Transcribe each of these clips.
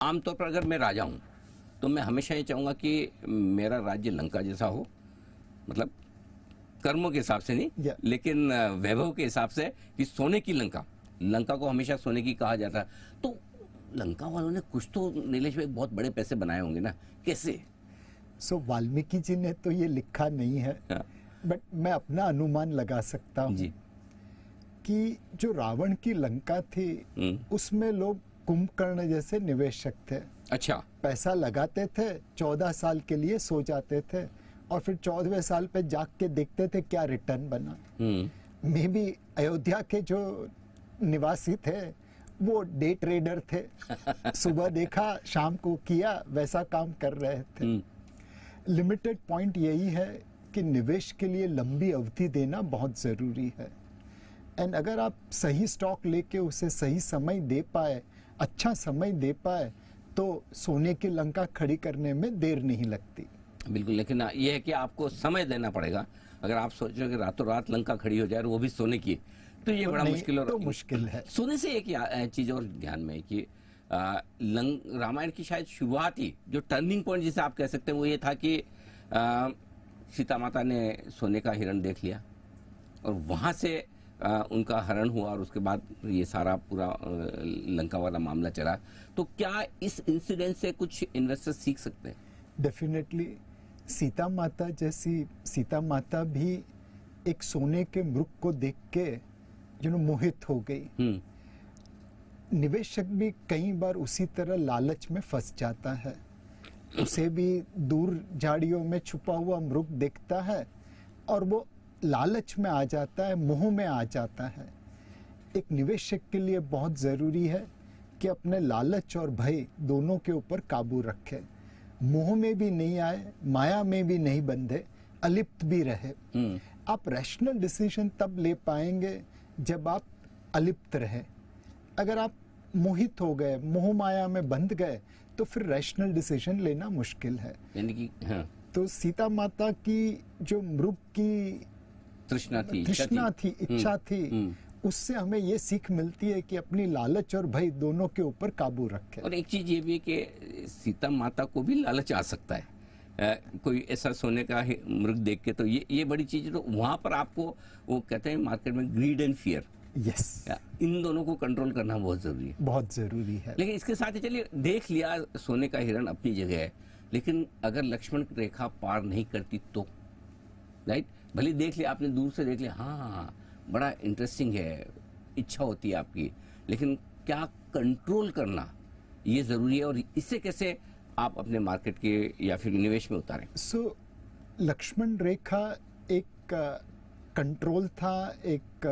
आमतौर पर अगर मैं राजा हूँ तो मैं हमेशा ये चाहूँगा कि मेरा राज्य लंका जैसा हो, मतलब कर्मों के हिसाब से नहीं, लेकिन वैभव के हिसाब से, कि सोने की लंका। लंका को हमेशा सोने की कहा जाता है। तो लंका वालों ने कुछ तो नीलेश भाई बहुत बड़े पैसे बनाए होंगे ना, कैसे? वाल्मीकि जी ने तो ये लिखा नहीं है, बट मैं अपना अनुमान लगा सकता हूँ कि जो रावण की लंका थी उसमें लोग कुंभकर्ण जैसे निवेशक थे। अच्छा। पैसा लगाते थे, 14 साल के लिए सो जाते थे और फिर 14वें साल पे जाग के देखते थे क्या रिटर्न बना। मे बी अयोध्या के जो निवासी थे वो डे ट्रेडर थे, सुबह देखा शाम को किया, वैसा काम कर रहे थे। लिमिटेड पॉइंट यही है कि निवेश के लिए लंबी अवधि देना बहुत जरूरी है। एंड अगर आप सही स्टॉक लेके उसे सही समय दे पाए, अच्छा समय दे पाए, तो सोने की लंका खड़ी करने में देर नहीं लगती। बिल्कुल, लेकिन यह है कि आपको समय देना पड़ेगा। अगर आप सोचो कि रातों रात लंका खड़ी हो जाए और वो भी सोने की, तो ये बड़ा मुश्किल। और तो मुश्किल है। सोने से एक चीज और ध्यान में है कि रामायण की शायद शुरुआत ही, जो टर्निंग पॉइंट जिसे आप कह सकते हैं, वो ये था कि सीता माता ने सोने का हिरण देख लिया और वहां से उनका हरण हुआ और उसके बाद ये सारा पूरा लंका वाला मामला चला। तो क्या इस इंसिडेंट से कुछ इन्वेस्टर्स सीख सकते हैं? डेफिनेटली। सीता माता भी एक सोने के मृग को देख के मोहित हो गई। निवेशक भी कई बार उसी तरह लालच में फंस जाता है। उसे भी दूर झाड़ियों में छुपा हुआ मृग दिखता है और वो लालच में आ जाता है, मोह में आ जाता है। एक निवेशक के लिए बहुत जरूरी है कि अपने लालच और भय दोनों के ऊपर काबू रखे, मोह में भी नहीं आए, माया में भी नहीं बंधे, अलिप्त भी रहे। आप रैशनल डिसीजन तब ले पाएंगे जब आप अलिप्त रहे। अगर आप मोहित हो गए, मोह माया में बंध गए, तो फिर रैशनल डिसीजन लेना मुश्किल है। यानी कि तो सीता माता की जो मृग की तृष्णा थी, इच्छा थी, उससे हमें ये सीख मिलती है कि अपनी लालच और भय दोनों के ऊपर काबू रखें। और एक चीज ये भी है कि सीता माता को भी लालच आ सकता है, कोई ऐसा सोने का मृग देख के। तो ये बड़ी चीज है। तो वहां पर आपको, वो कहते हैं मार्केट में, ग्रीड एंड फियर, यस, इन दोनों को कंट्रोल करना बहुत जरूरी है। बहुत जरूरी है। लेकिन इसके साथ ही चलिए, देख लिया सोने का हिरण अपनी जगह है, लेकिन अगर लक्ष्मण रेखा पार नहीं करती तो, राइट, भले देख लिया आपने, दूर से देख लिया, हाँ बड़ा इंटरेस्टिंग है, इच्छा होती है आपकी, लेकिन क्या कंट्रोल करना ये जरूरी है, और इससे कैसे आप अपने मार्केट के या फिर निवेश में उतारें? लक्ष्मण रेखा एक कंट्रोल था, एक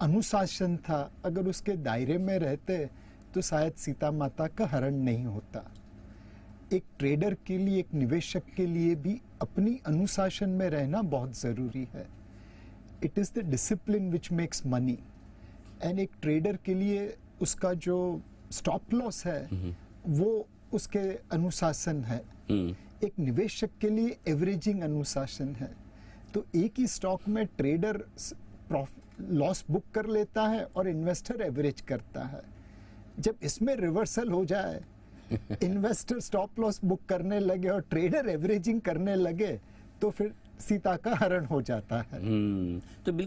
अनुशासन था। अगर उसके दायरे में रहते तो शायद सीता माता का हरण नहीं होता। एक ट्रेडर के लिए, एक निवेशक के लिए भी अपनी अनुशासन में रहना बहुत जरूरी है। It is the discipline which makes money. And एक ट्रेडर के लिए उसका जो स्टॉप लॉस है वो उसके अनुशासन है। एक निवेशक के लिए एवरेजिंग अनुशासन है। तो एक ही स्टॉक में ट्रेडर लॉस बुक कर लेता है और इन्वेस्टर एवरेज करता है। जब इसमें रिवर्सल हो जाए, इन्वेस्टर स्टॉप लॉस बुक करने लगे और ट्रेडर एवरेजिंग करने लगे, तो फिर सीता का हरण हो जाता है। तो